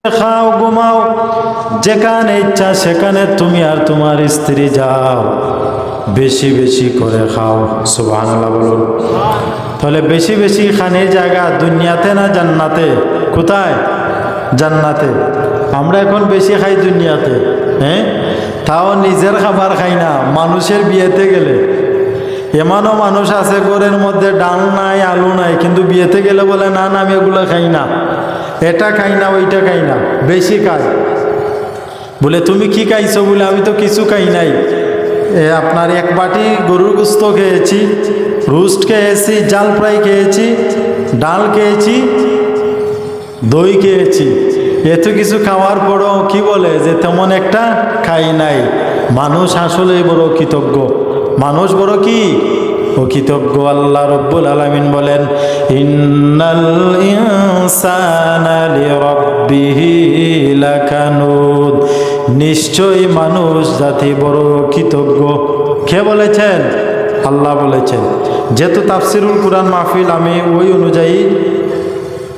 খাও ঘুমাও, যেখানে ইচ্ছা সেখানে তুমি আর তোমার স্ত্রী যাও, বেশি বেশি করে খাও। সুবহানাল্লাহ বলুন। তাহলে বেশি বেশি খানের জায়গা দুনিয়াতে না জান্নাতে? কোথায়? জান্নাতে। আমরা এখন বেশি খাই দুনিয়াতে, হ্যাঁ, তাও নিজের খাবার খাই না। মানুষের বিয়েতে গেলে এমনও মানুষ আছে ঘরের মধ্যে ডাল নাই আলু নাই, কিন্তু বিয়েতে গেলে বলে না না আমি এগুলো খাই না, এটা খাই না ওইটা খাই না, বেশি খাই। বলে তুমি কি খাইছো? বলে আমি তো কিছু খাই নাই, আপনার এক বাটি গরুর গোস্ত খেয়েছি, রোস্ট খেয়েছি, জাল ফ্রাই খেয়েছি, ডাল খেয়েছি, দই খেয়েছি। এত কিছু খাওয়ার পরও কি বলে যে তেমন একটা খাই নাই। মানুষ আসলে বড় কৃতজ্ঞ, মানুষ বড় কি অকৃতজ্ঞ। আল্লাহ রব্বুল আলামিন বলেন, ইন্নাল ইনসানা লিরাব্বিহি লাকানুদ, নিশ্চয়ই মানুষ জাতি বড় কৃতজ্ঞ। কে বলেছেন? আল্লাহ বলেছেন। যেহেতু তাফসিরুল কুরআন মাহফিল, আমি ওই অনুযায়ী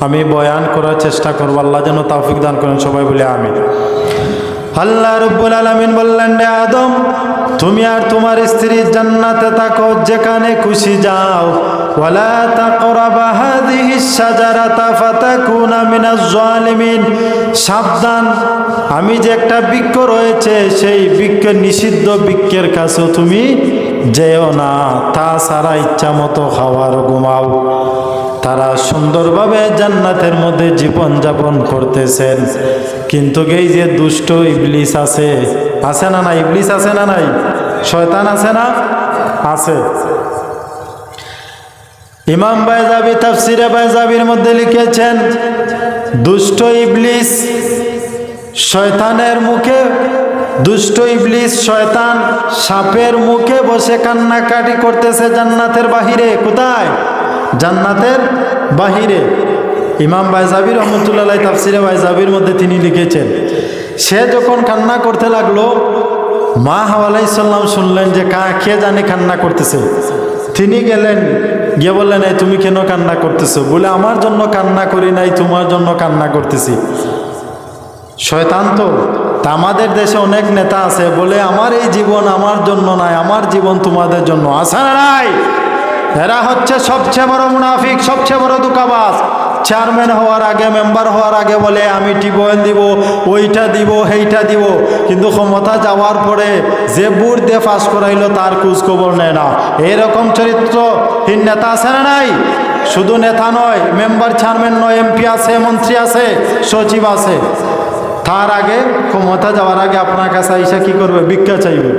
আমি বয়ান করার চেষ্টা করব। আল্লাহ যেন তৌফিক দান করেন, সবাই বলে আমিন। আল্লাহ রাব্বুল আলামিন বললেন, রে আদম, তুমি আর তোমার স্ত্রী জান্নাতে থাকো, যেখানে খুশি যাও। ওয়ালা তাকরাবা হাযিহিশ শাজারাতা ফাতাকুনা মিনাজ জালিমিন, সাবধান, আমি যে একটা বৃক্ষ রয়েছে সেই বৃক্ষ নিষিদ্ধ বৃক্ষের কাছেও তুমি যেও না। তাছাড়া ইচ্ছা মতো খাওয়ার ঘুমাও। তারা সুন্দরভাবে জান্নাতের মধ্যে জীবন যাপন করতেছেন, কিন্তু এই যে দুষ্ট ইবলিস আছে, আছে না নাই? ইবলিস আছে না নাই? শয়তান আছে না? আছে। ইমাম বাইজাবি তাফসিরে বাইজাবির মধ্যে লিখেছেন, দুষ্ট ইবলিস শয়তানের মুখে, দুষ্ট ইবলিস শয়তান সাপের মুখে বসে কান্নাকাটি করতেছে জান্নাতের বাহিরে। কোথায়? জান্নাতের বাহিরে। ইমাম বাইজাবি রহমতুল্লাহ তাফসিরে বাইজাবির মধ্যে তিনি লিখেছেন, সে যখন কান্না করতে লাগলো, মা হাওয়া আলাইহিস সালাম শুনলেন যে কে জানে কান্না করতেছে। তিনি গেলেন, গিয়ে বললেন, এই তুমি কেন কান্না করতেছো? বলে আমার জন্য কান্না করি নাই, তোমার জন্য কান্না করতেছি। শয়তান তো আমাদের দেশে অনেক নেতা আছে, বলে আমার এই জীবন আমার জন্য নাই, আমার জীবন তোমাদের জন্য। আছে না নাই? এরা হচ্ছে সবচেয়ে বড় মুনাফিক, সবচেয়ে বড় ধোঁকাবাজ। চেয়ারম্যান হওয়ার আগে, মেম্বার হওয়ার আগে বলে আমি টিউবওয়েল দিব, ওইটা দিব, সেইটা দিব, কিন্তু ক্ষমতা যাওয়ার পরে যে বুট দিয়ে পাস করাইলো তার খোঁজ খবর নেয় না। এরকম চরিত্রহীন নেতা আছে না নাই? শুধু নেতা নয়, মেম্বার চেয়ারম্যান নয়, এমপি আছে, মন্ত্রী আছে, সচিব আছে। তার আগে, ক্ষমতা যাওয়ার আগে আপনার কাছে আইসা কি করবে? ভিক্ষা চাইবে।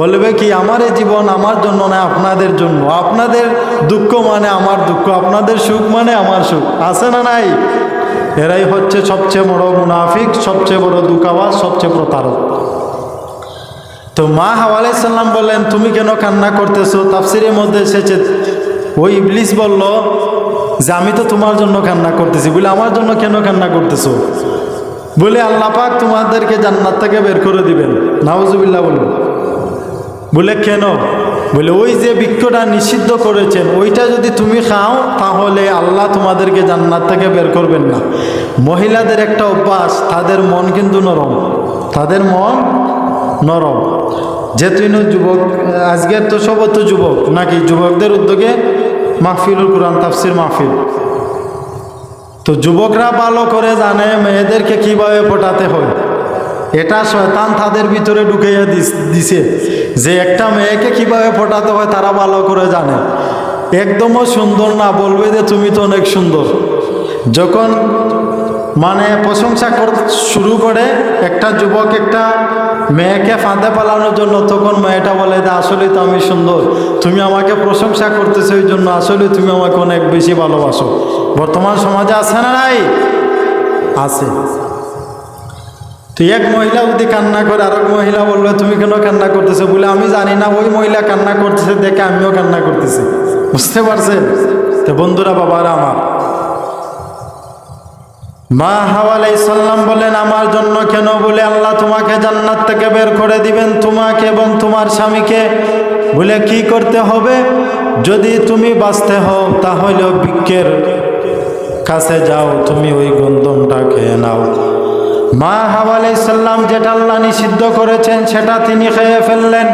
বলবে কি, আমার এই জীবন আমার জন্য না, আপনাদের জন্য। আপনাদের দুঃখ মানে আমার দুঃখ, আপনাদের সুখ মানে আমার সুখ। আছে না নাই? এরাই হচ্ছে সবচেয়ে বড় মুনাফিক, সবচেয়ে বড় ধোঁকাবাজ, সবচেয়ে প্রতারক। তো মা হাওয়া আলাইহিস সালাম বললেন, তুমি কেন কান্না করতেছো? তাফসিরের মধ্যে এসেছে, ওই ইবলিস বলল যে আমি তো তোমার জন্য কান্না করতেছি। বলে আমার জন্য কেন কান্না করতেছো? বলে আল্লাহ পাক তোমাদেরকে জান্নাত থেকে বের করে দিবেন। নাউজুবিল্লাহ বলুন। বলে কেন? বলে ওই যে বৃক্ষটা নিষিদ্ধ করেছেন, ওইটা যদি তুমি খাও তাহলে আল্লাহ তোমাদেরকে জান্নাত থেকে বের করবেন না। মহিলাদের একটা অভ্যাস, তাদের মন কিন্তু নরম, তাদের মন নরম। যেহেতু যুবক, আজকের তো সব তো যুবক নাকি, যুবকদের উদ্যোগে মাহফিলুল কুরআন তাফসির মাহফিল। তো যুবকরা ভালো করে জানে মেয়েদেরকে কিভাবে পটাতে হয়। এটা শয়তান তাদের ভিতরে ঢুকাইয়া দিছে যে একটা মেয়েকে কিভাবে পটাতে হয় তারা ভালো করে জানে। একদমও সুন্দর না, বলবে যে তুমি তো অনেক সুন্দর। যখন মানে প্রশংসা শুরু করে একটা যুবক একটা মেয়েকে ফাঁদে পালানোর জন্য, তখন মেয়েটা বলে যে আসলে তো আমি সুন্দর, তুমি আমাকে প্রশংসা করতেছো এই জন্য, আসলে তুমি আমাকে অনেক বেশি ভালোবাসো। বর্তমান সমাজে আছে না নাই? আছে। তো এক মহিলা যদি কান্না করে, আর এক মহিলা বললো তুমি কেন কান্না করতেছো? বলে আমি জানি না, ওই মহিলা কান্না করতেছে দেখে আমিও কান্না করতেছি। বুঝতে পারছেন? তো বন্ধুরা, বাবারা আমার, মা হাওয়া আলাইহিস সালাম বলেন আমার জন্য কেন? বলে আল্লাহ তোমাকে জান্নাত থেকে বের করে দিবেন, তোমাকে এবং তোমার স্বামীকে। বলে কি করতে হবে? যদি তুমি বাঁচতে হও তাহলে বৃক্ষের কাছে যাও, তুমি ওই গন্ধমটা খেয়ে নাও। মা হাওয়া আলাইহিস সালাম যেটা আল্লাহ নিষিদ্ধ করেছেন সেটা তিনি খেয়ে ফেললেন।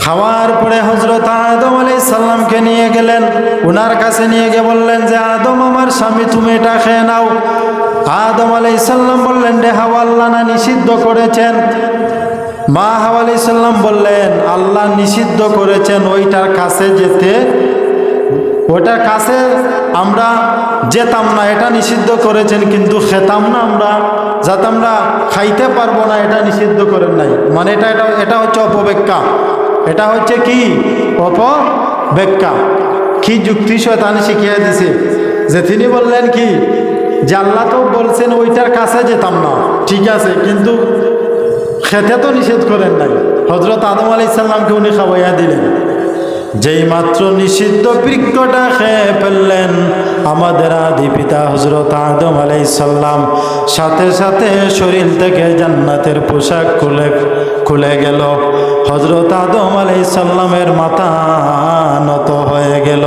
খাওয়ার পরে হযরত আদম আলাইহিস সালামকে নিয়ে গেলেন, ওনার কাছে নিয়ে গিয়ে বললেন যে আদম আমার স্বামী তুমি এটা খেয়ে নাও। আদম আলাইহিস সালাম বললেন রে হাওয়া আল্লাহ না নিষিদ্ধ করেছেন। মা হাওয়া আলাইহিস সালাম বললেন আল্লাহ নিষিদ্ধ করেছেন ওইটার কাছে যেতে, ওটার কাছে আমরা যেতাম না, এটা নিষিদ্ধ করেছেন, কিন্তু খেতাম না আমরা, যাতে আমরা খাইতে পারবো না এটা নিষিদ্ধ করেন নাই। মানে এটা হচ্ছে অপব্যাখ্যা, এটা হচ্ছে কি অপব্যাখ্যা। কি যুক্তি শয়তান শিখিয়ে দিছে যে তিনি বললেন কি যে আল্লাহ তো বলছেন ওইটার কাছে যেতাম না, ঠিক আছে, কিন্তু খেতে তো নিষেধ করেন নাই। হযরত আদম আলাইহিস সালামকে উনি খাওয়াইয়া দিলেন। যেই মাত্র নিষিদ্ধ বৃক্ষটা খেয়ে ফেললেন আমাদের আদি পিতা হযরত আদম আলাইহিস সালাম, সাথে সাথে শরীর থেকে জান্নাতের পোশাক খুলে গেল। হযরত আদম আলাইহিস সালামের মাথা নত হয়ে গেল,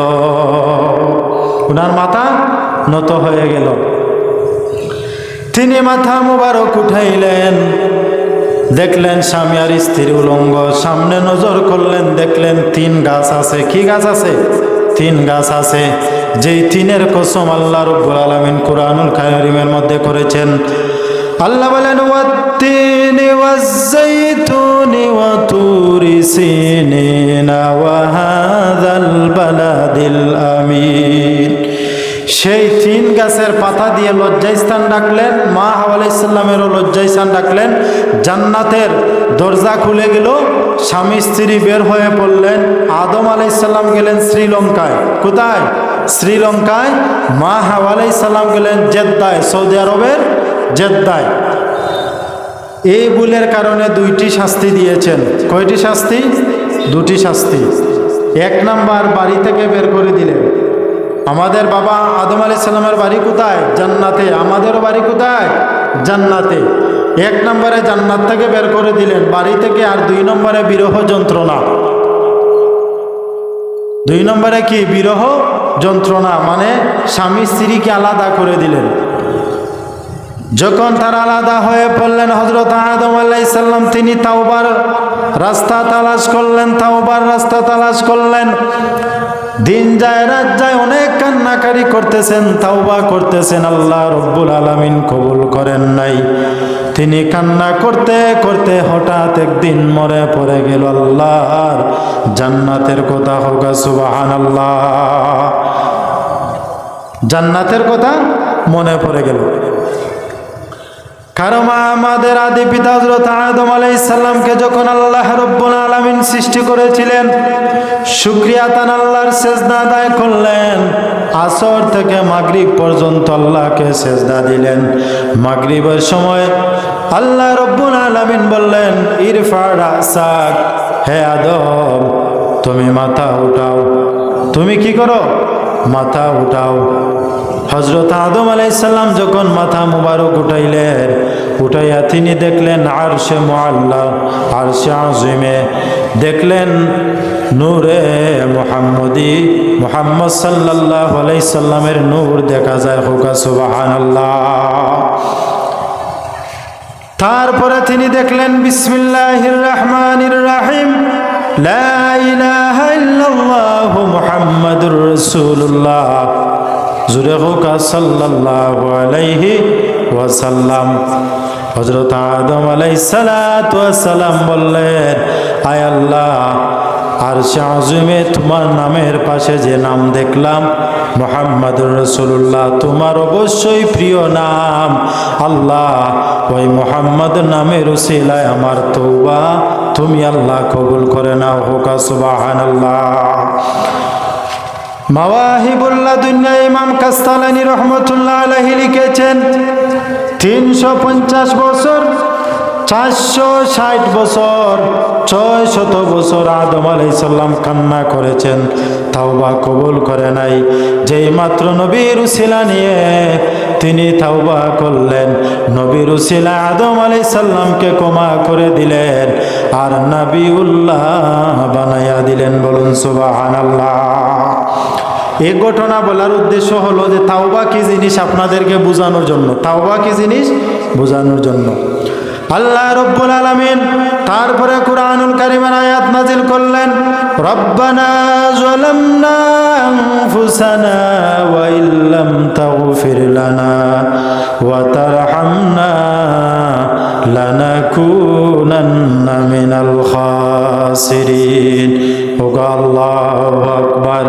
ওনার মাথা নত হয়ে গেল। তিনি মাথা মুবারক উঠাইলেন, দেখলেন স্বামী আর স্ত্রী উলঙ্গ। সামনে নজর করলেন, দেখলেন 3 গাছ আছে। কি গাছ আছে? 3 গাছ আছে। যেই 3-এর কসম আল্লাহ রাব্বুল আলামিন কুরআনুল কারীমের মধ্যে করেছেন। আল্লাহ বলেন ওয়াত-তিনি ওয়াজ-যাইতুনি ওয়া তুরি সিনিনা ওয়া হাযাল বালাদিল আমিন। সেই 3 গাছের পাতা দিয়ে লজ্জাস্থান ডাকলেন, মা হাওয়া আলাইহিস সালামেরও লজ্জাস্থান ডাকলেন। জান্নাতের দরজা খুলে গেল, স্বামী স্ত্রী বের হয়ে পড়লেন। আদম আলাইহিস সালাম গেলেন শ্রীলঙ্কায়। কোথায়? শ্রীলঙ্কায়। মা হাওয়া আলাইহিস সালাম গেলেন জেদ্দায়, সৌদি আরবের জেদ্দায়। এই ভুলের কারণে 2টি শাস্তি দিয়েছেন। কয়টি শাস্তি? 2টি শাস্তি। 1 নাম্বার বাড়ি থেকে বের করে দিলেন। আমাদের বাবা আদম আলাইহিস সালামের বাড়ি কোথায়? জান্নাতে। আমাদেরও বাড়ি কোথায়? জান্নাতে। 1 নম্বরে জান্নাত থেকে বের করে দিলেন, বাড়ি থেকে। আর 2 নম্বরে বিরহ যন্ত্রণা। 2 নম্বরে কি? বিরহ যন্ত্রণা, মানে স্বামী স্ত্রীকে আলাদা করে দিলেন। যখন তারা আলাদা হয়ে পড়লেন, হযরত আদম আলাইহিস সালাম তিনি তাওবার রাস্তা তালাশ করলেন, তাওবার রাস্তা তালাশ করলেন। দিন যায় রাত যায়, অনেক কান্নাকারি করতেছেন, তাওবা করতেছেন, আল্লাহ রব্বুল আলামিন কবুল করেন নাই। তিনি কান্না করতে করতে হঠাৎ একদিন মনে পড়ে গেল আল্লাহর জান্নাতের কথা। হোক সুবহানাল্লাহ। জান্নাতের কথা মনে পড়ে গেল। কারণ আমাদের আদি পিতা হযরত আদম আলাইহিস সালামকে যখন আল্লাহ রাব্বুল আলামিন সৃষ্টি করেছিলেন, শুকরিয়া তান আল্লাহর সিজদা আদায় করলেন। আসর থেকে মাগরিব পর্যন্ত আল্লাহকে সিজদা দিলেন। মাগরিবের সময় আল্লাহ রাব্বুল আলামিন বললেন ইরফা রাসাক, হে আদম তুমি মাথা উঠাও। তুমি কি করো? মাথা উঠাও। হযরত আদম আলাইহিস সালাম যখন মাথা মুবারক উঠাইলেন, উঠাইয়া তিনি দেখলেন আরশে মুআল্লা, আরশে আযিমে দেখলেন নূরে মুহাম্মদি, মুহাম্মদ সাল্লাল্লাহু আলাইহি সাল্লামের নূর দেখা যায়। হোক সুবহানাল্লাহ। তারপরে তিনি দেখলেন বিসমিল্লাহির রহমানির রহিম, লা ইলাহা ইল্লাল্লাহ মুহাম্মাদুর রাসূলুল্লাহ। জুরে হোক সাল্লাল্লাহু আলাইহি ওয়াসাল্লাম। হযরত আদম আলাইহিস সালাতু ওয়াস সালাম বললেন, আয় আল্লাহ, আরশে আযিমে তোমার নামের পাশে যে নাম দেখলাম মুহাম্মাদুর রাসূলুল্লাহ, তোমার অবশ্যই প্রিয় নাম। আল্লাহ, ওই মুহাম্মদ নামের উসিলায় আমার তওবা তুমি আল্লাহ কবুল করে নাও। হোক সুবহানাল্লাহ। মাওয়াহিবুল্লাহ দুনিয়া ইমাম কাস্তালানী রহমতুল্লাহ আলাইহি লিখেছেন 350 বছর, 460 বছর, 600 বছর আদম আলাইহিস সালাম কান্না করেছেন, তাওবা কবুল করে নাই। যেই মাত্র নবীর উসিলা নিয়ে তিনি তাওবা করলেন, নবীর উসিলা আদম আলাইহিস সালামকে ক্ষমা করে দিলেন আর নবিউল্লাহ বানায়া দিলেন। বলুন সুবহানাল্লাহ। এই ঘটনা বলার উদ্দেশ্য হলো যে তাওবা কি জিনিস আপনাদেরকে বোঝানোর জন্য। তাওবা কি জিনিস বোঝানোর জন্য। আল্লাহ রব্বুল আলামিন তারপরে কুরআনুল কারীমের আয়াত নাজিল করলেন, রব্বানা যালামনা আনফুসানা ওয়া ইল্লাম তাগফির লানা ওয়া তারহামনা লানাকুনান্না মিনাল খাসিরিন। ওগো আল্লাহু আকবার,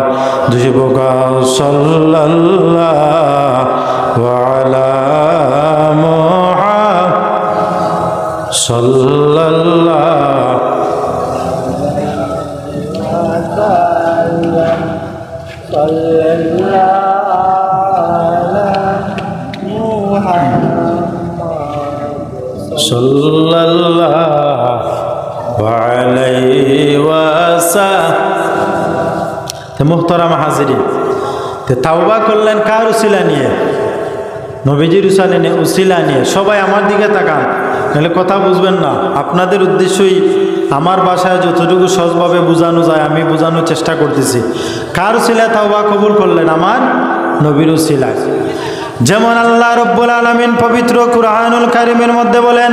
দুই বোকা সাল্লাল্লাহু আলা সাল্লাল্লাহু আলাইহি ওয়াসাল্লাম। মুহতারাম হাজিরিন, তাওবা করলেন কার উসিলা নিয়ে? নবীজির উসিলা নিয়ে। সবাই আমার দিকে তাকান, নাহলে কথা বুঝবেন না। আপনাদের উদ্দেশ্যই আমার বাসায় যতটুকু সহজভাবে বোঝানো যায় আমি বোঝানোর চেষ্টা করতেছি। কার উসিলায় তাওবা কবুল করলেন? আমার নবীর উসিলায়। যেমন আল্লাহ রব্বুল আলামিন পবিত্র কুরআনুল কারীমের মধ্যে বলেন,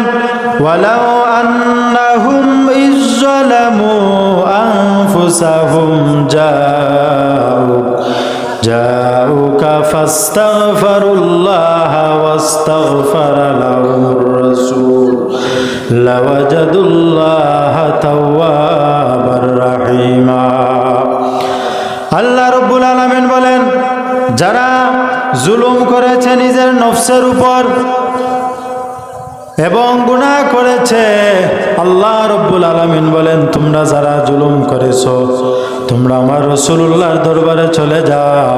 ওয়ালাউ আন্নাহুম ইজ্জালামু আনফুসাহুম জাউকা ফাস্তাগফিরুল্লাহা ওয়াস্তাগফারা লাহুমুর রাসূল লাওয়াজাদুল্লাহা তাওয়াবার রাহিমা। আল্লাহ রব্বুল আলামিন বলেন, যারা জুলুম করেছে নিজের নফসের উপর এবং গুনাহ করেছে, আল্লাহ রব্বুল আলামিন বলেন, তোমরা যারা জুলুম করেছো তোমরা আমার রাসূলুল্লাহর দরবারে চলে যাও,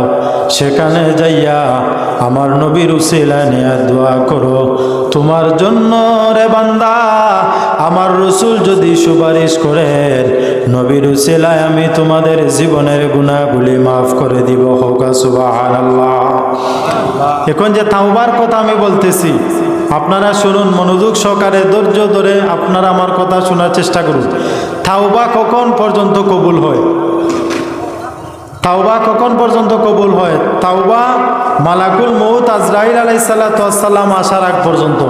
সেখানে যাইয়া আমার নবীর উসিলা নিয়ে দোয়া করো। তোমার জন্য রে বান্দা আমার রাসূল যদি সুপারিশ করেন, নবীর উসিলায় আমি তোমাদের জীবনের গুনাহগুলি মাফ করে দিব। হোক সুবহানাল্লাহ। এখন যে তাওবার কথা আমি বলতেছি, আপনারা শুনুন মনোযোগ সহকারে, ধৈর্য ধরে আপনারা আমার কথা শোনার চেষ্টা করুন। তাওবা কখন পর্যন্ত কবুল হয়? তাওবা কখন পর্যন্ত কবুল হয়? তাওবা মালাকুল মউত আজরাইল আলাইহিস সালাতু ওয়াস সালাম আসার আগ পর্যন্ত।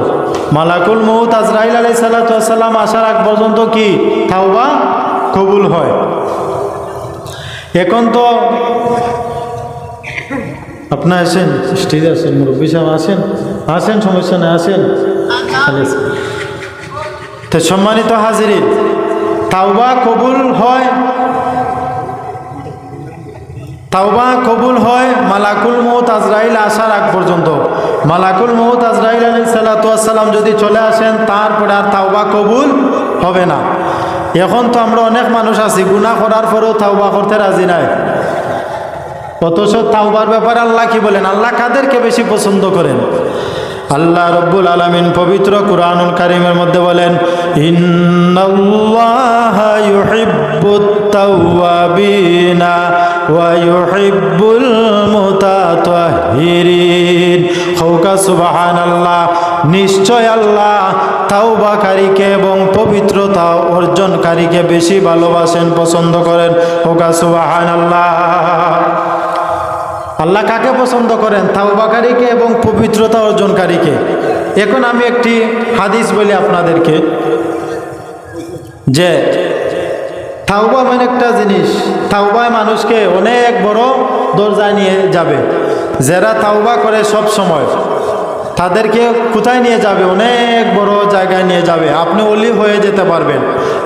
মালাকুল মউত আজরাইল আলাইহিস সালাতু ওয়াস সালাম আসার আগ পর্যন্ত কি তাওবা কবুল হয়? এখন তো আপনার আসেন, স্টেজে আসেন, মুরব্বী সাহেব আসেন, আসেন, সমস্যা নেই, আসেন। তো সম্মানিত হাজিরিন, তাওবা কবুল হয়, তাওবা কবুল হয় মালাকুল মউত আজরাইল আসার আগ পর্যন্ত। মালাকুল মউত আজরাইল আলাইহিস সালাতু ওয়াস সালাম যদি চলে আসেন, তারপরে আর তাওবা কবুল হবে না। এখন তো আমরা অনেক মানুষ আছি গুনাহ করার পরেও তাওবা করতে রাজি নাই। অথচ তাওবার ব্যাপারে আল্লাহ কি বলেন? আল্লাহ কাদেরকে বেশি পছন্দ করেন? আল্লাহ রব্বুল আলামিন পবিত্র কুরআনুল কারীমের মধ্যে বলেন, ইন্নাল্লাহা ইউহিব্বুত তাওয়াবিনা ওয়া ইউহিব্বুল মুতাতাহহিরিন। হোকা সুবহানাল্লাহ। নিশ্চয় আল্লাহ তাওবাকারীকে এবং পবিত্রতা অর্জনকারীকে বেশি ভালোবাসেন, পছন্দ করেন। হোকা সুবহানাল্লাহ। আল্লাহ কাকে পছন্দ করেন? তাওবাকারীকে এবং পবিত্রতা অর্জনকারীকে। এখন আমি একটি হাদিস বলি আপনাদেরকে, যে তাওবা মানে একটা জিনিস, তাওবায় মানুষকে অনেক বড় দরজায় নিয়ে যাবে। যারা তাওবা করে সব সময়, তাদেরকে কোথায় নিয়ে যাবে? অনেক বড় জায়গায় নিয়ে যাবে। আপনি ওলি হয়ে যেতে পারবেন,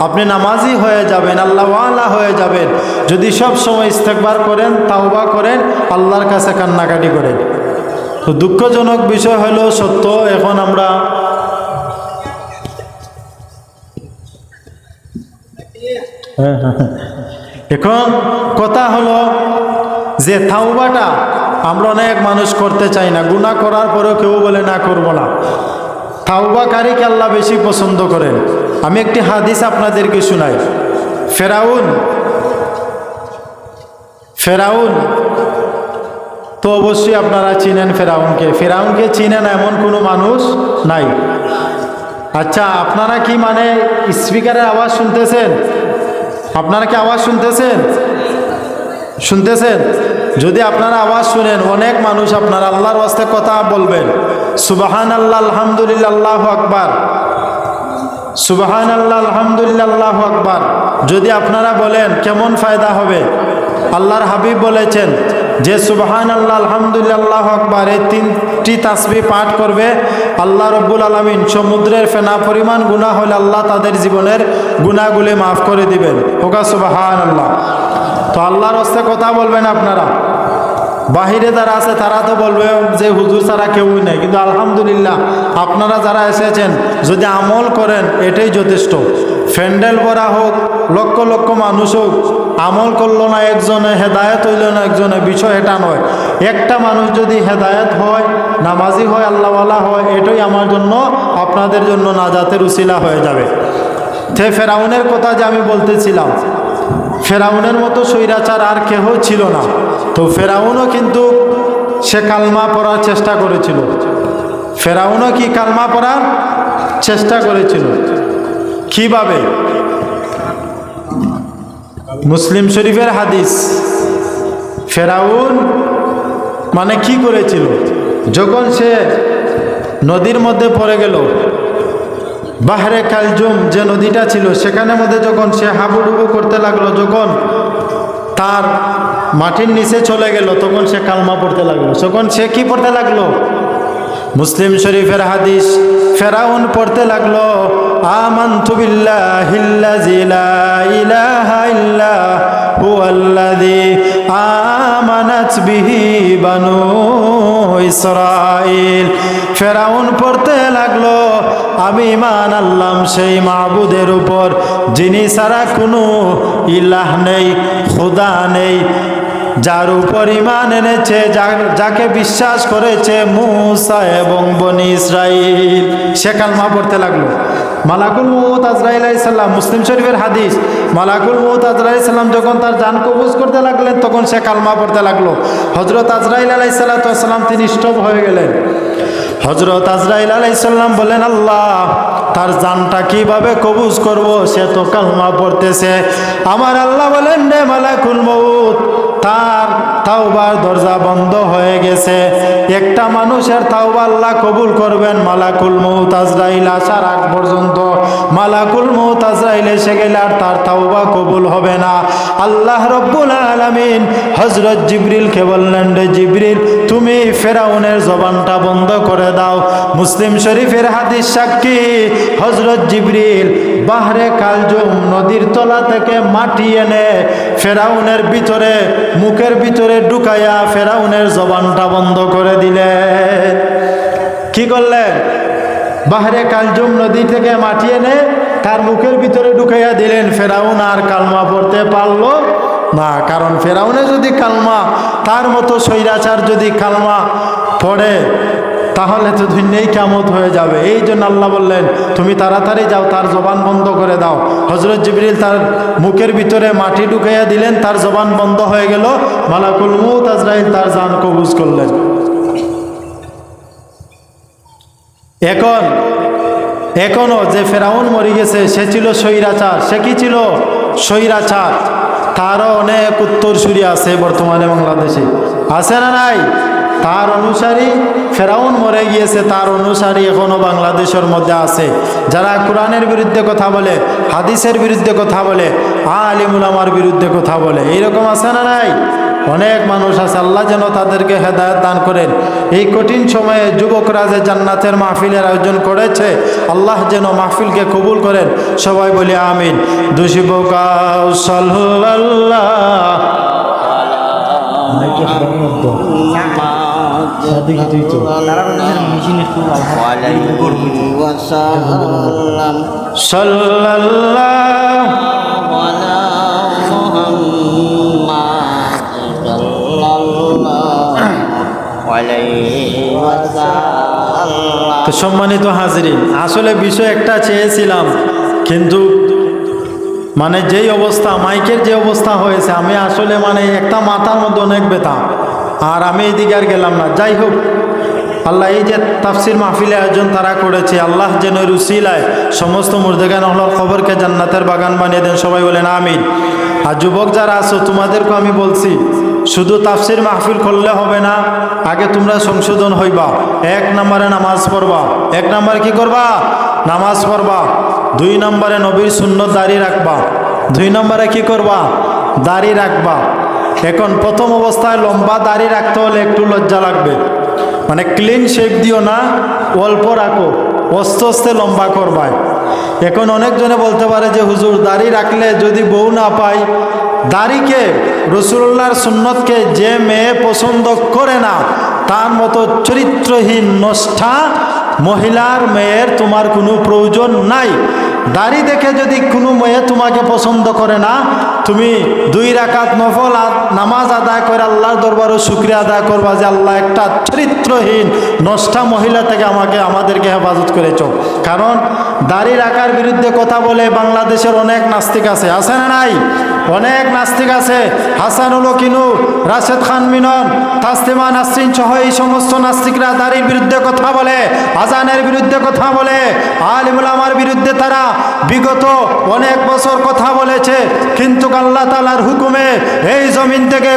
আপনি নামাজি হয়ে যাবেন, আল্লাহওয়ালা হয়ে যাবেন, যদি সব সময় ইস্তেগফার করেন, তাওবা করেন, আল্লাহর কাছে কান্নাকাটি করেন। তো দুঃখজনক বিষয় হলো সত্য, এখন আমরা এখন কথা হলো যে তাওবাটা আমরা অনেক মানুষ করতে চাই না। গুনাহ করার পরেও কেউ বলে না করব না। তাওবাকারীকে আল্লাহ বেশি পছন্দ করেন। আমি একটি হাদিস আপনাদেরকে শোনাই। ফেরাউন তো অবশ্যই আপনারা চিনেন ফেরাউনকে চিনেন এমন কোনো মানুষ নাই। আচ্ছা, আপনারা কি মানে স্পিকারের আওয়াজ শুনতেছেন? আপনারা কি আওয়াজ শুনতেছেন? যদি আপনারা আওয়াজ শুনেন, অনেক মানুষ আপনারা আল্লাহর ওয়াস্তে কথা বলবেন, সুবহানাল্লাহ, আলহামদুলিল্লাহ, আল্লাহু আকবার, সুবহানাল্লাহ, আলহামদুলিল্লাহ, আল্লাহু আকবার। যদি আপনারা বলেন কেমন ফায়দা হবে? আল্লাহর হাবিব বলেছেন যে সুবহানাল্লাহ, আলহামদুলিল্লাহ, আল্লাহু আকবার এই তিনটি তাসবিহ পাঠ করবে, আল্লাহ রব্বুল আলামিন সমুদ্রের ফেনা পরিমাণ গুনাহ হলে আল্লাহ তাদের জীবনের গুনাহগুলি মাফ করে দিবেন। হোক সুবহানাল্লাহ। তো আল্লাহর ওয়াস্তে কথা বলবেন আপনারা। বাহিরে যারা আছে তারা তো বলবে যে হুজুর ছাড়া কেউই নেই, কিন্তু আলহামদুলিল্লাহ আপনারা যারা এসেছেন যদি আমল করেন এটাই যথেষ্ট। প্যান্ডেল ভরা হোক, লক্ষ লক্ষ মানুষ হোক, আমল করলো না একজনে, হেদায়েত হইল না একজনে, বিষয় এটা নয়। একটা মানুষ যদি হেদায়েত হয়, নামাজি হয়, আল্লাহওয়ালা হয়, এটাই আমার জন্য আপনাদের জন্য নাজাতের উসিলা হয়ে যাবে। তে ফেরাউনের কথা যে আমি বলতেছিলাম, ফেরাউনের মতো স্বৈরাচার আর কেহ ছিল না। তো ফেরাউনও কিন্তু সে কালমা পড়ার চেষ্টা করেছিল। ফেরাউনও কি কালমা পড়ার চেষ্টা করেছিল? কিভাবে? মুসলিম শরীফের হাদিস, ফেরাউন মানে কি করেছিল? যখন সে নদীর মধ্যে পড়ে গেল, বাহরে কালজুম যে নদীটা ছিল সেখানের মধ্যে যখন সে হাবুডুবু করতে লাগলো, যখন তার মাটির নিচে চলে গেল, তখন সে কালমা পড়তে লাগলো। তখন সে কি পড়তে লাগলো? মুসলিম শরীফের হাদিস, ফেরাউন পড়তে লাগলো আমানতু বিল্লাহিল্লাযী লা ইলাহা ইল্লা হুয়াল্লাযী আমানাত বিহি বানু ইসরাঈল। ফেরাউন পড়তে লাগলো আমি ঈমান আনলাম সেই মাবুদের উপর যিনি ছাড়া কোনো ইলাহ নেই, খোদা নেই, যার উপর ঈমান এনেছে, যাকে বিশ্বাস করেছে মূসা এবং বনি ইসরাঈল। সে কালমা পড়তে লাগলো। মালাকুল মউত আজরাইল আলাইহিস সালাম, মুসলিম শরীফের হাদিস, মালাকুল মউত আজরাইল আলাইহিস সালাম যখন তার জান কবজ করতে লাগলেন তখন সে কালমা পড়তে লাগলো। হযরত আজরাইল আলাইহিস সালাম তিনি স্টপ হয়ে গেলেন। হযরত আজরাইল আলাইহিস সালাম বলেন আল্লাহ তার জানটা কিভাবে কবজ করব, সে তো কালমা পড়তেছে। আমার আল্লাহ বলেন রে মালাকুল মউত, তার তাওবার দরজা বন্ধ হয়ে গেছে। একটা মানুষের তাওবা আল্লাহ কবুল করবেন মালাকুল মউত আজরাইল আসার আগ পর্যন্ত। মালাকুল মউত আজরাইল এসে গেলে আর তার তাওবা কবুল হবে না। আল্লাহ রব্বুল আলামিন হযরত জিবরিলকে বললেন, রে জিবরিল তুমি ফেরাউনের জবানটা বন্ধ করে দাও। মুসলিম শরীফের হাদিস সাক্ষী, হযরত জিবরিল বাহরে কালজুম নদীর তলা থেকে মাটি এনে ফেরাউনের ভিতরে, মুখের ভিতরে ঢুকাইয়া ফেরাউনের জবানটা বন্ধ করে দিলেন। কি করলেন? বাহরে কালজুম নদী থেকে মাটি এনে তার মুখের ভিতরে ঢুকাইয়া দিলেন। ফেরাউন আর কালমা পড়তে পারলো না, কারণ ফেরাউনে যদি কালমা, তার মতো স্বৈরাচার যদি কালমা পড়ে তাহলে তো দুনিয়ায় কিয়ামত হয়ে যাবে। এই জন্য আল্লাহ বললেন তুমি তাড়াতাড়ি যাও, তার জবান বন্ধ করে দাও। হযরত জিবরিল তার মুখের ভিতরে মাটি ঢুকাইয়া দিলেন, তার জবান বন্ধ হয়ে গেল। মালাকুল মউত আজরাইল তার জান কবজ করলেন। এখনো যে ফেরাউন মরে গেছে সে ছিল স্বৈরাচার। সে কি ছিল? স্বৈরাচার। তারও অনেক উত্তরসূরি আছে বর্তমানে বাংলাদেশে, আছে না নাই? তার অনুসারী, ফেরাউন মরে গিয়েছে, তার অনুসারী এখনো বাংলাদেশের মধ্যে আছে, যারা কোরআনের বিরুদ্ধে কথা বলে, হাদিসের বিরুদ্ধে কথা বলে, আলিম উলামার বিরুদ্ধে কথা বলে। এইরকম আছে না নাই? অনেক মানুষ আছে। আল্লাহ যেন তাদেরকে হেদায়েত দান করেন। এই কঠিন সময়ে যুবকরা যে জান্নাতের মাহফিলের আয়োজন করেছে, আল্লাহ যেন মাহফিলকে কবুল করেন। সবাই বলি আমিন। দুশিবকাউ সাল্লাল্লাহ তো সম্মানিত হাজিরিন, আসলে বিষয় একটা চেয়েছিলাম, কিন্তু মানে যেই অবস্থা, মাইকের যে অবস্থা হয়েছে, আমি আসলে মানে একটা মাথার মধ্যে অনেক ব্যথা, আর আমি এইদিকে আর গেলাম না। যাই হোক, আল্লাহ এই যে তাফসির মাহফিলে আয়োজন তারা করেছে, আল্লাহ যেন রুসিলায় সমস্ত মুর্দেগান হল খবরকে জান্নাতের বাগান বানিয়ে দেন। সবাই বলেন আমিন। আর যুবক যারা আছো তোমাদেরকে আমি বলছি, শুধু তাফসির মাহফিল করলে হবে না, আগে তোমরা সংশোধন হইবা। 1 নম্বরে নামাজ পড়বা। 1 নম্বরে কি করবা? নামাজ পড়বা। 2 নম্বরে নবীর সুন্নত দাড়ি রাখবা। 2 নম্বরে কি করবা? দাড়ি রাখবা। এখন প্রথম অবস্থায় লম্বা দাড়ি রাখতে হলে একটু লজ্জা লাগবে, মানে ক্লিন শেপ দিও না, অল্প রাখো, আস্তে আস্তে লম্বা করবায়। এখন অনেকজনে বলতে পারে যে হুজুর দাড়ি রাখলে যদি বউ না পাই, দাড়িকে রাসূলুল্লাহর সুন্নতকে যে মেয়ে পছন্দ করে না তার মতো চরিত্রহীন নষ্টা মহিলার মেয়ের তোমার কোনো প্রয়োজন নাই। দাড়ি দেখে যদি কোনো মেয়ে তোমাকে পছন্দ করে না, তুমি 2 রাকাত নফল নামাজ আদায় করে আল্লাহর দরবারে শুকরিয়া আদায় করবা যে আল্লাহ একটা চরিত্রহীন নষ্টা মহিলা থেকে আমাদেরকে হেফাজত করেছ। কারণ দাড়ি রাখার বিরুদ্ধে কথা বলে বাংলাদেশের অনেক নাস্তিক আছে না নাই? অনেক নাস্তিক আছে। হাসানুল কিনু, রাশেদ খান মিনন, তাসলিমা নাসরিন সহ এই সমস্ত নাস্তিকরা দাড়ির বিরুদ্ধে কথা বলে, আজানের বিরুদ্ধে কথা বলে, আলিম উলামার বিরুদ্ধে তারা বিগত অনেক বছর কথা বলেছে। কিন্তু আল্লাহ তাআলার হুকুমে এই জমিন থেকে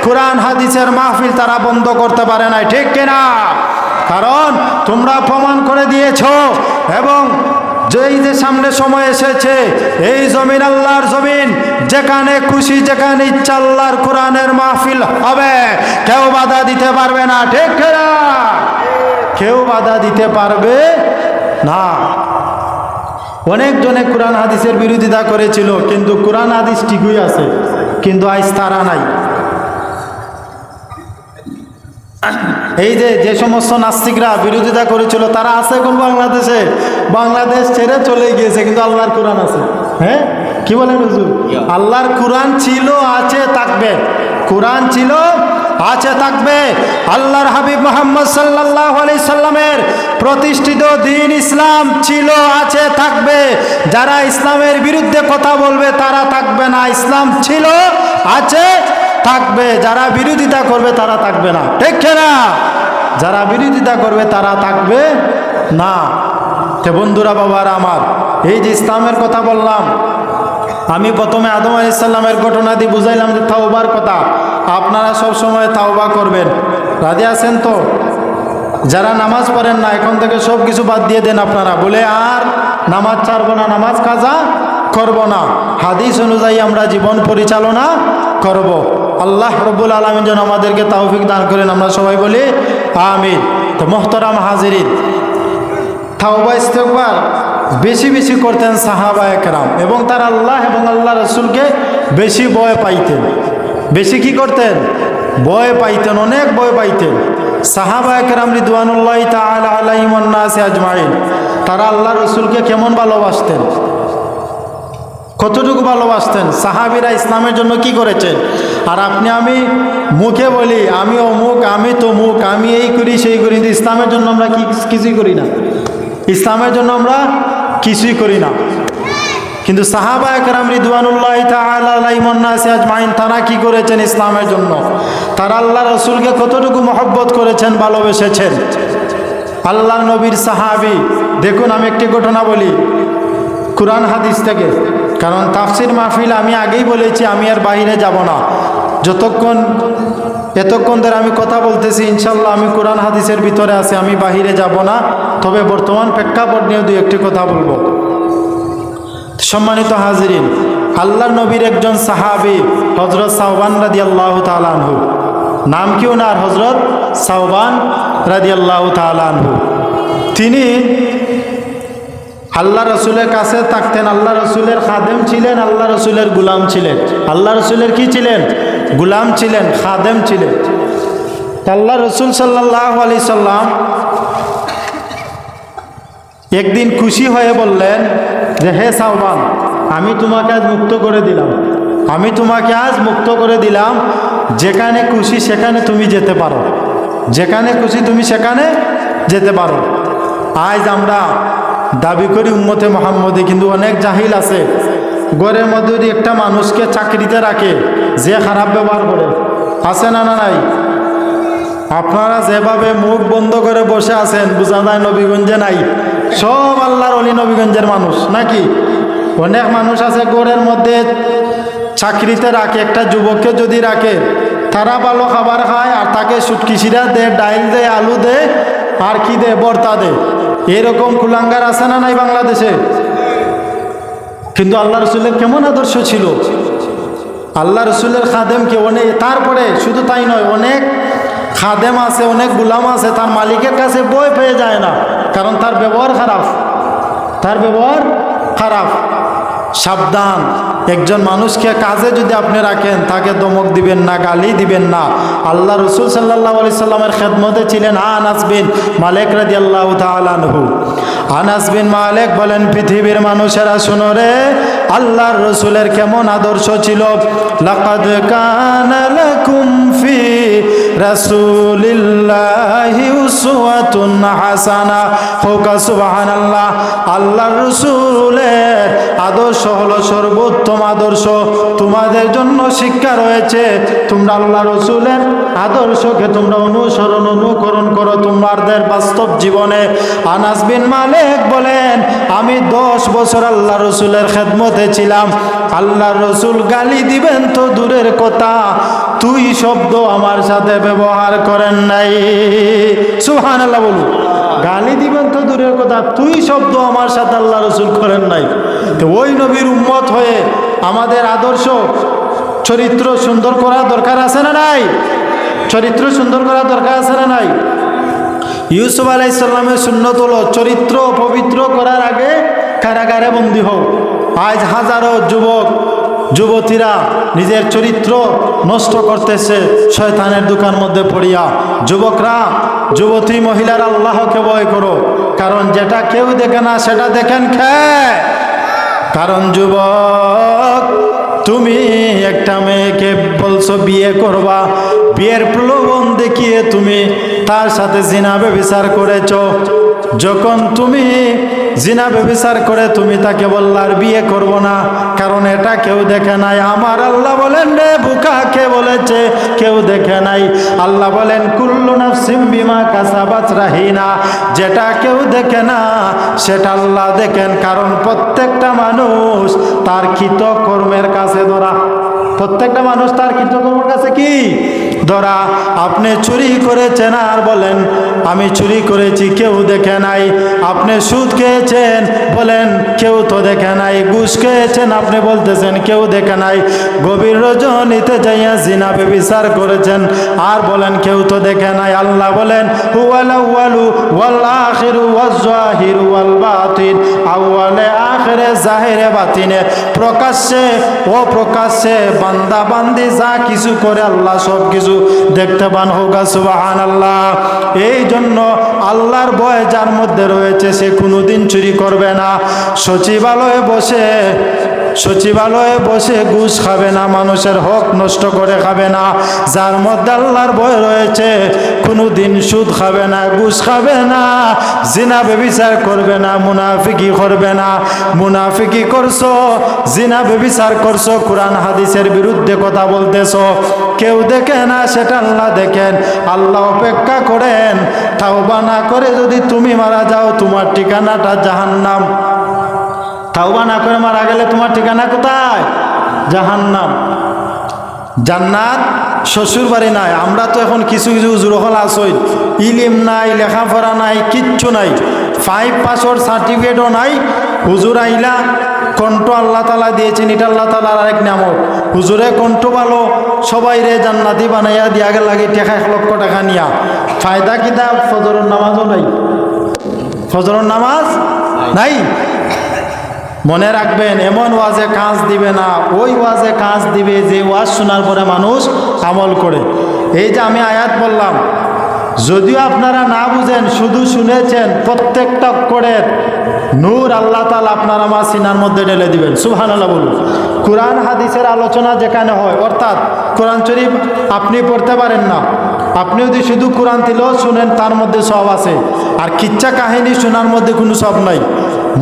কোরআন হাদিসের মাহফিল তারা বন্ধ করতে পারে নাই, ঠিক কিনা? কারণ তোমরা প্রমাণ করে দিয়েছ। এবং যেই যে সামনে সময় এসেছে, এই জমিন আল্লাহর জমিন, যেখানে খুশি যেখানে ইচ্ছা আল্লাহর কোরআনের মাহফিল হবে, কেউ বাধা দিতে পারবে না, ঠিক কিনা? কেউ বাধা দিতে পারবে না। অনেকজনে কোরআন হাদিসের বিরোধিতা করেছিল, কিন্তু কোরআন হাদিস ঠিকই আছে, কিন্তু আজ তারা নাই। এই যে সমস্ত নাস্তিকরা বিরোধিতা করেছিল তারা আছে এখন বাংলাদেশে? বাংলাদেশ ছেড়ে চলে গিয়েছে, কিন্তু আল্লাহর কোরআন আছে। হ্যাঁ, কি বলেন হুজুর? আল্লাহর কোরআন ছিল, আছে, থাকবে। কোরআন ছিল, আছে, থাকবে। আল্লাহর হাবিব মুহাম্মদ সাল্লাল্লাহু আলাইহি সাল্লামের প্রতিষ্ঠিত দ্বীন ইসলাম ছিল, আছে, থাকবে। যারা ইসলামের বিরুদ্ধে কথা বলবে তারা থাকবে না। ইসলাম ছিল, আছে, থাকবে। যারা বিরোধিতা করবে তারা থাকবে না, ঠিক না? যারা বিরোধিতা করবে তারা থাকবে না। তো বন্ধুরা, বাবারা আমার, এই যে ইসলামের কথা বললাম, আমি প্রথমে আদম আলাইহিস সালামের ঘটনা দিয়ে বুঝাইলাম যে তাওবার কথা। আপনারা সব সময় তাওবা করবেন, রাজি আছেন তো? যারা নামাজ পড়েন না, এখন থেকে সব কিছু বাদ দিয়ে দেন আপনারা, বলে আর নামাজ ছাড়বো না, নামাজ কাজা করব না, হাদিস অনুযায়ী আমরা জীবন পরিচালনা করব। আল্লাহ রব্বুল আলামিন যেন আমাদেরকে তৌফিক দান করেন, আমরা সবাই বলি আমিন। তো মোহতারাম হাজিরিন, তাওবা ইস্তেগফার বেশি বেশি করতেন সাহাবায়ে কেরাম, এবং তারা আল্লাহ এবং আল্লাহ রসুলকে বেশি ভয় পাইতেন। বেশি কি করতেন? ভয় পাইতেন, অনেক ভয় পাইতেন। সাহাবায়ে কেরাম রিদওয়ানুল্লাহি তাআলা আলাইহিম ওয়ান নাস আজমাইন, তারা আল্লাহ রসুলকে কেমন ভালোবাসতেন, কতটুকু ভালোবাসতেন? সাহাবীরা ইসলামের জন্য কি করেছেন? আর আপনি আমি মুখে বলি আমি অমুক, আমি তমুক, আমি এই করি সেই করি, কিন্তু ইসলামের জন্য আমরা কিছুই করি না। ইসলামের জন্য আমরা কিছুই করি না। কিন্তু সাহাবায়ে কেরাম রিদওয়ানুল্লাহি তাআলা আলাইহিম ওয়ান নাস আজমাইন, তারা কি করেছেন ইসলামের জন্য? তারা আল্লাহ রসুলকে কতটুকু মহব্বত করেছেন, ভালোবেসেছেন। আল্লাহর নবীর সাহাবী, দেখুন আমি একটি ঘটনা বলি কোরআন হাদিস থেকে, কারণ তাফসির মাহফিল আমি আগেই বলেছি আমি আর বাইরে যাব না। এতক্ষণ ধরে আমি কথা বলতেছি, ইনশাল্লাহ আমি কোরআন হাদিসের ভিতরে আছি, আমি বাহিরে যাব না। তবে বর্তমান প্রেক্ষাপট নিয়ে 2-1টি কথা বলবো। সম্মানিত হাজিরিন, আল্লাহর নবীর একজন সাহাবী হযরত সাওবান রাদিয়াল্লাহু তাআলা আনহু, নাম কি ওনার? হযরত সাওবান রাদিয়াল্লাহু তাআলা আনহু। তিনি আল্লাহ রসুলের কাছে থাকতেন, আল্লাহ রসুলের খাদেম ছিলেন, আল্লাহ রসুলের গুলাম ছিলেন। আল্লাহ রসুলের কি ছিলেন? গুলাম ছিলেন, খাদেম ছিলেন। আল্লাহ রসুল সাল্লাল্লাহু আলাইহি সাল্লাম একদিন খুশি হয়ে বললেন যে হে সাওবান, আমি তোমাকে আজ মুক্ত করে দিলাম, আমি তোমাকে আজ মুক্ত করে দিলাম, যেখানে খুশি সেখানে তুমি যেতে পারো, যেখানে খুশি তুমি সেখানে যেতে পারো। আজ আমরা দাবি করি উম্মতে মুহাম্মদী, কিন্তু অনেক জাহিল আছে ঘরের মধ্যে একটা মানুষকে চাকরিতে রাখে যে খারাপ ব্যবহার করে, আছে না? নাই? আপনারা যেভাবে মুখ বন্ধ করে বসে আছেন, বোঝা যায় নবীগঞ্জে নাই। সব আল্লাহর ওলি নবীগঞ্জের মানুষ নাকি? অনেক মানুষ আছে ঘরের মধ্যে চাকরিতে রাখে, একটা যুবককে যদি রাখে, তারা ভালো খাবার খায় আর তাকে সুটকিসিরা দে, ডাইল দে, আলু দে, আর কি দে, ভর্তা দে। এরকম কুলাঙ্গার আছে না নাই বাংলাদেশে? কিন্তু আল্লাহ রসুলের কেমন আদর্শ ছিল! আল্লাহ রসুলের খাদেমকে অনেক, তারপরে শুধু তাই নয়, অনেক খাদেম আছে, অনেক গুলাম আছে, তার মালিকের কাছে বই পেয়ে যায় না, কারণ তার ব্যবহার খারাপ, তার ব্যবহার খারাপ। সাবধান, একজন মানুষকে কাজে যদি আপনি রাখেন, তাকে ধমক দিবেন না, গালি দিবেন না। আল্লাহ রসুল সাল্লাল্লাহু আলাইহি সাল্লামের খেদমতে ছিলেন আনাস বিন মালিক রাদিয়াল্লাহু তাআলা আনহু। আনাস বিন মালিক বলেন, পৃথিবীর মানুষেরা শুনো রে, আল্লাহর রসুলের কেমন আদর্শ ছিল। লাকাদ কানা লাকুম ফি রাসূলিল্লাহি উসওয়াতুন হাসানা। হোকা সুবহানাল্লাহ। আল্লাহর রসুলের আদর্শ হলো সর্বোত্তম আদর্শ, তোমাদের জন্য শিক্ষা রয়েছে। তোমরা আল্লাহ রসুলের আদর্শকে তোমরা অনুসরণ অনুকরণ করো তোমাদের বাস্তব জীবনে। আনাস বিন মালিক বলেন, আমি 10 বছর আল্লাহ রসুলের খেদমতে ছিলাম। আল্লাহ রসুল গালি দিবেন তো দূরের কথা, তুই শব্দ আমার সাথে ব্যবহার করেন নাই। সুবহানাল্লাহ বলুন। গালি দিবেন তো দূরের কথা, তুই শব্দ আমার সাথে আল্লাহ রসুল করেন নাই। তো ওই নবীর উম্মত হয়ে আমাদের আদর্শ চরিত্র সুন্দর করা দরকার আছে না নাই? চরিত্র সুন্দর করা দরকার আছে না নাই? ইউসুফ আলাইহিস সালামের সুন্নত হলো চরিত্র পবিত্র করার আগে কারাগারে বন্দী হও। আজ হাজারো যুবক যুবতীরা নিজের চরিত্র নষ্ট করতেছে শয়তানের দোকান মধ্যে পড়িয়া। যুবকরা, যুবতী মহিলারা, আল্লাহকে ভয় করো, কারণ যেটা কেউ দেখে না সেটা দেখেন খেয়ে। কারণ যুবক, তুমি একটা মেয়েকে বলছো বিয়ে করবা, বিয়ের প্রলোভন দেখিয়ে তুমি তার সাথে জিনা ব্যভিচার করেছ। যখন তুমি জিনা ব্যভিচার করে তুমি তাকে বললা আর বিয়ে করব না, কারণ এটা কেউ দেখে নাই। আমার আল্লাহ বলেন, রে বুকা, কে বলেছে? কেউ দেখে নাই। আল্লাহ বলেন, কুল্লু নাফসিম বিমা কাসাবাত রাহিনা। যেটা কেউ দেখে না সেটা আল্লাহ দেখেন, কারণ প্রত্যেকটা মানুষ তার কৃত কর্মের কাছে ধরা। প্রত্যেকটা মানুষ তার কৃতকর্মের কাছে কি ধরা। আপনি চুরি করেছেন আর বলেন আমি চুরি করেছি, কেউ দেখে নাই। আপনি সুদ খেয়েছেন, বলেন কেউ তো দেখে নাই। ঘুষ খেয়েছেন, আপনি বলতেছেন কেউ দেখে নাই। গভীর রজনীতে যাইয়া জিনা ব্যভিচার করেছেন আর বলেন কেউ তো দেখে নাই। আল্লাহ বলেন, হুয়াল আউয়ালু ওয়াল আখিরু ওয়াজ জাহিরু ওয়াল বাতিন। আউয়ালে আখিরে জাহিরে বাতিনে, প্রকাশ্যে ও প্রকাশ্যে, বান্দা বান্দি যা কিছু করে আল্লাহ সব কিছু দেখতে পান। হোগা সুবহানাল্লাহ। এই জন্য আল্লাহর ভয় যার মধ্যে রয়েছে সে কোনোদিন চুরি করবে না। সচিবালয়ে বসে ঘুষ খাবে না, মানুষের হক নষ্ট করে খাবে না। যার মধ্যে আল্লাহর ভয় রয়েছে কোনোদিন সুদ খাবে না, ঘুষ খাবে না, জিনা ব্যভিচার করবে না, মুনাফিকি করবে না। মুনাফিকি করছো, জিনা ব্যভিচার করছো, কোরআন হাদিসের বিরুদ্ধে কথা বলতেছো, কেউ দেখে না সেটা আল্লাহ দেখেন। আল্লাহ অপেক্ষা করেন, তাওবা না করে যদি তুমি মারা যাও তোমার ঠিকানাটা জাহান্নাম। তাওবা না করে মারা গেলে তোমার ঠিকানা কোথায়? জাহান্নাম। জান্নাত শ্বশুর বাড়ি নাই। আমরা তো এখন কিছু কিছু হুজুরহল আসই, ইলিম নাই, লেখাপড়া নাই, কিচ্ছু নাই, 5 পাসওয়ার সার্টিফিকেটও নাই। হুজুর আইলা, কণ্ঠ আল্লাহ তালা দিয়েছেন, এটা আল্লাহ তালার আরেক নামত। হুজুরে কণ্ঠ ভালো, সবাই রে জান্নাতি বানাইয়া দিয়া গে লাগে টাকা 1 লক্ষ টাকা নিয়া। ফায়দা কিতাব? ফজরের নামাজও নাই, ফজরের নামাজ নাই। মনে রাখবেন, এমন ওয়াজে কাজ দিবে না, ওই ওয়াজে কাজ দিবে যে ওয়াজ শোনার পরে মানুষ আমল করে। এই যে আমি আয়াত বললাম, যদিও আপনারা না বুঝেন, শুধু শুনেছেন, প্রত্যেকটা অক্ষরের নূর আল্লাহ তাআলা আপনার আমার সিনার মধ্যে ঢেলে দিবেন। সুবহানাল্লাহ বলুন। কোরআন হাদিসের আলোচনা যেখানে হয়, অর্থাৎ কোরআন শরীফ আপনি পড়তে পারেন না, আপনি যদি শুধু কোরআন তিলাওয়াত শুনেন তার মধ্যে সব আছে, আর কিচ্ছা কাহিনী শোনার মধ্যে কোনো সব নাই।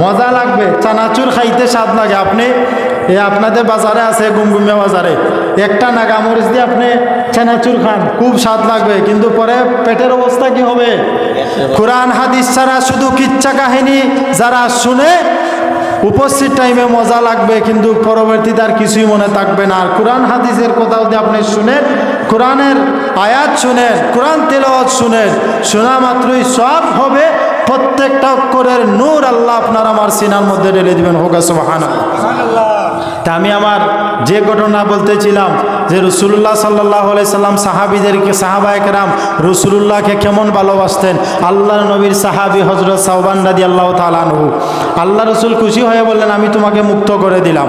মজা লাগবে, চানাচুর খাইতে স্বাদ লাগে। আপনি আপনাদের বাজারে আছে, গুমগুমিয়া বাজারে, একটা নাগামরিচ দিয়ে আপনি চানাচুর খান, খুব স্বাদ লাগবে, কিন্তু পরে পেটের অবস্থা কি হবে? কোরআন হাদিস ছাড়া শুধু কিচ্ছা কাহিনী যারা শুনে উপস্থিত টাইমে মজা লাগবে, কিন্তু পরবর্তীতে আর কিছুই মনে থাকবে না। আর কোরআন হাদিসের কথা যদি আপনি শুনেন, কোরআনের আয়াত শুনেন, কোরআন তেলাওয়াত শুনেন, শোনা মাত্রই সব হবে। প্রত্যেকটা অক্ষরের নূর আল্লাহ আপনার আমার সিনার মধ্যে ঢেলে দিবেন। হোক সুবহানাল্লাহ। তা আমি আমার যে ঘটনা বলতেছিলাম যে রসুল্লাহ সাল্লাল্লাহু আলাইহি সাল্লাম সাহাবীদেরকে, সাহাবায়ে কেরাম রসুলুল্লাহকে কেমন ভালোবাসতেন। আল্লাহর নবীর সাহাবী হযরত সাওবান রাদিয়াল্লাহু তাআলা আনহু, আল্লাহ রসুল খুশি হয়ে বললেন আমি তোমাকে মুক্ত করে দিলাম।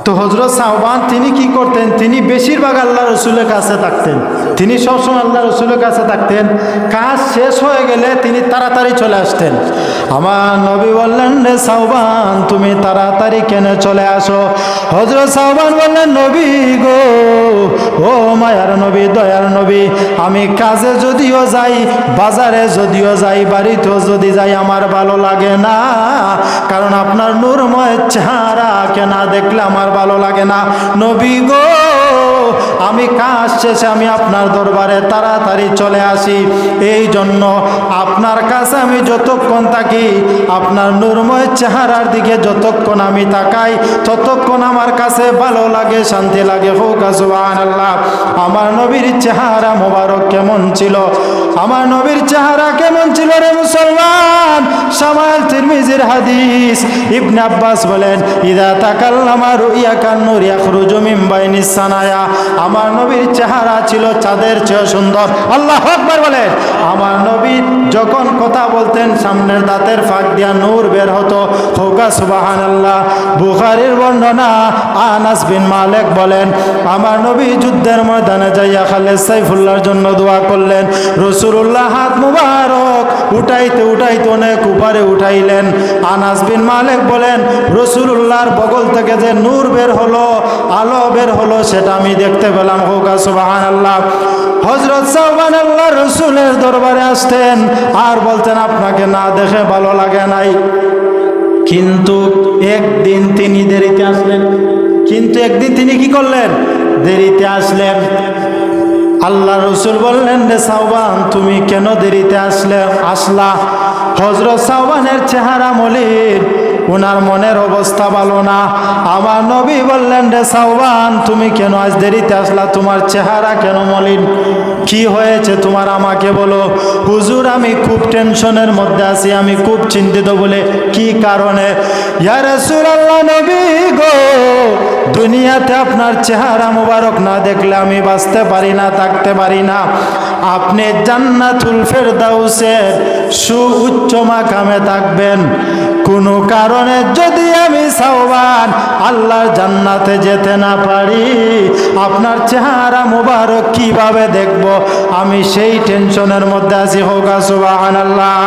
তো হযরত সাওবান তিনি কি করতেন, তিনি বেশিরভাগ আল্লাহ রসুলের কাছে থাকতেন, তিনি সবসময় আল্লাহ রসুলের কাছে থাকতেন। কাজ শেষ হয়ে গেলে তিনি তাড়াতাড়ি চলে আসতেন। আমার নবী বললেন রে সাওবান তুমি তাড়াতাড়ি কেন চলে আসো? হযরত সাওবান বললেন নবী গো, ও মায়ার নবী, দয়ার নবী, আমি কাজে যদিও যাই, বাজারে যদিও যাই, বাড়িতেও যদি যাই, আমার ভালো লাগে না, কারণ আপনার নূরময় চেহারাকে না দেখলে আমার ভালো লাগে না। নবী গো, আমি কাজ শেষে আমি আপনার দরবারে তাড়াতাড়ি চলে আসি, এই জন্য আপনার কাছে আমি যতক্ষণ থাকি, আপনার নূরময় চেহারার দিকে যতক্ষণ আমি তাকাই, ততক্ষণ আমার কাছে ভালো লাগে, শান্তি লাগে। হোক সুবহানাল্লাহ। আমার নবীর চেহারা মোবারক কেমন ছিল? আমার নবীর চেহারা কেমন ছিল রে মুসলমান? শামাইল তিরমিজির হাদিস, ইবনে আব্বাস বলেন ইদা তাকাল্লামা রুইয়া কান্নুর ইয়াখরুজু মিন বাইনিস সানায়া। আমার নবীর চেহারা ছিল চাঁদের চেয়ে সুন্দর। আল্লাহু আকবার বলেন। আমার নবী যখন কথা বলতেন সামনের দাঁতের ফাঁক দিয়া নূর বের হতো। হোক সুবহানাল্লাহ। বুখারীর বর্ণনা, আনাস বিন মালিক বলেন আমার নবী যুদ্ধের ময়দানে যাইয়া খালেদ সাইফুল্লাহর জন্য দোয়া করলেন। রাসূলুল্লাহ হাত মুবারক উঠাইতে উঠাইতে অনেক উপরে উঠাইলেন। আনাস বিন মালিক বলেন রাসূলুল্লাহর বগল থেকে যে নূর বের হলো, আলো বের হলো, সেটা আমি দেখতে পেলাম। হোক সুবহানাল্লাহ। হযরত সাওবান আল্লাহ রাসূলের দরবারে আসতেন আর বলতেন আপনাকে না দেখে ভালো লাগে নাই, কিন্তু একদিন তিনি দেরিতে আসলেন। কিন্তু একদিন তিনি কি করলেন? দেরিতে আসলেন। আল্লাহ রসুল বললেন রে সাওবান তুমি কেন দেরিতে আসলা? হযরত সাওবানের চেহারা মলিন, ওনার মনের অবস্থা ভালো না। আমার নবী বললেন রে সাওবান তুমি কেন আজ দেরিতে আসলা? তোমার চেহারা কেন মলিন? কি হয়েছে তোমার আমাকে বলো। হুজুর আমি খুব টেনশনের মধ্যে আছি, আমি খুব চিন্তিত। বলে কি কারণে? ইয়া রাসূলুল্লাহ নবী গো, দুনিয়াতে আপনার চেহারা মোবারক না দেখলে আমি বাঁচতে পারি না, থাকতে পারি না। আপনি জান্নাতুল ফেরদাউসের সুউচ্চ মাকামে থাকবেন। কোনো কারণে যদি আমি সাওবান আল্লাহর জান্নাতে যেতে না পারি, আপনার চেহারা মোবারক কিভাবে দেখব? আমি সেই টেনশনের মধ্যে আছি। হোক সুবহানাল্লাহ।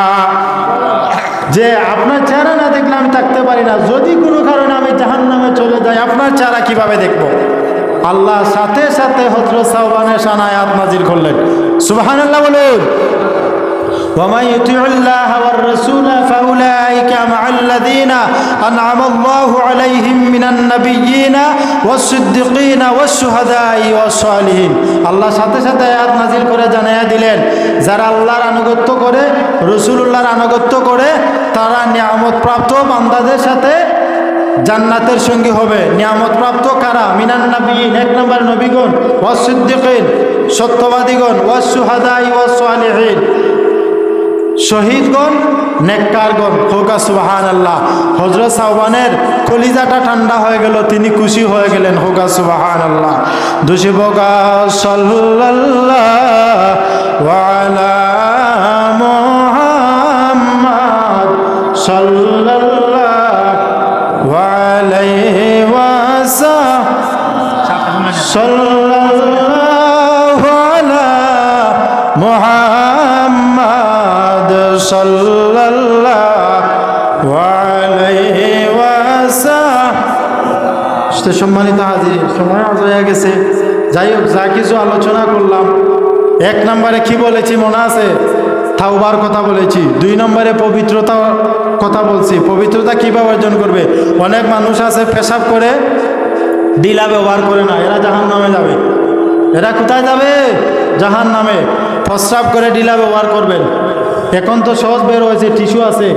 যে আপনার চেহারা না দেখলে আমি থাকতে পারি না, যদি কোনো কারণে আমি জাহান্নামে চলে যাই, আপনার চেহারা কিভাবে দেখব? আল্লাহ সাথে সাথে হযরত সাওবানের শানে আয়াত নাযিল করলেন। সুবহানাল্লাহ বলুন। ومن يطع الله والرسول فأولئك مع الذين أنعم الله عليهم من النبيين والصديقين والشهداء والصالحين। আল্লাহ সাথে সাথে আয়াত নাযিল করে জানায়া দিলেন যারা আল্লাহর আনুগত্য করে, রাসূলুল্লাহর আনুগত্য করে, তারা নিয়ামত প্রাপ্ত বান্দাদের সাথে জান্নাতের সঙ্গী হবে। নিয়ামত প্রাপ্ত কারা? মিনান নবিয়িন, এক নম্বর নবীগণ, ওয়াস সিদ্দিকিন, সত্যবাদীগণ, ওয়াস শুহাদাই ওয়াস সালিহিন, শহীদগণ, নেককারগণ। হোক সুবহানাল্লাহ। হযরত সাওবানের কলিজাটা ঠান্ডা হয়ে গেল, তিনি খুশি হয়ে গেলেন। হোক সুবহানাল্লাহ। দুশি বকা সাল্লাল্লাহু আলা মুহাম্মদ সাল্লাল্লাহু আলাইহি ওয়াসাল্লাম সাল্লাল্লাহু আলা মুহাম্মদ সাল্লাল্লাহু আলাইহি ওয়াসাল্লাম। সম্মানিত হাজির, সময় হয়ে গেছে। যাই হোক, যা কিছু আলোচনা করলাম, এক নম্বরে কি বলেছি মনে আছে? তাওবার কথা বলেছি। দুই নম্বরে পবিত্রতার কথা বলছি। পবিত্রতা কিভাবে অর্জন করবে? অনেক মানুষ আছে পেশাব করে ডিলা ব্যবহার করে না, এরা জাহান্নামে যাবে। এরা কোথায় যাবে? জাহান্নামে। প্রস্রাব করে ডিলা ব্যবহার করবেন। এখন তো সহজ বের হয়েছে, টিস্যু আছে,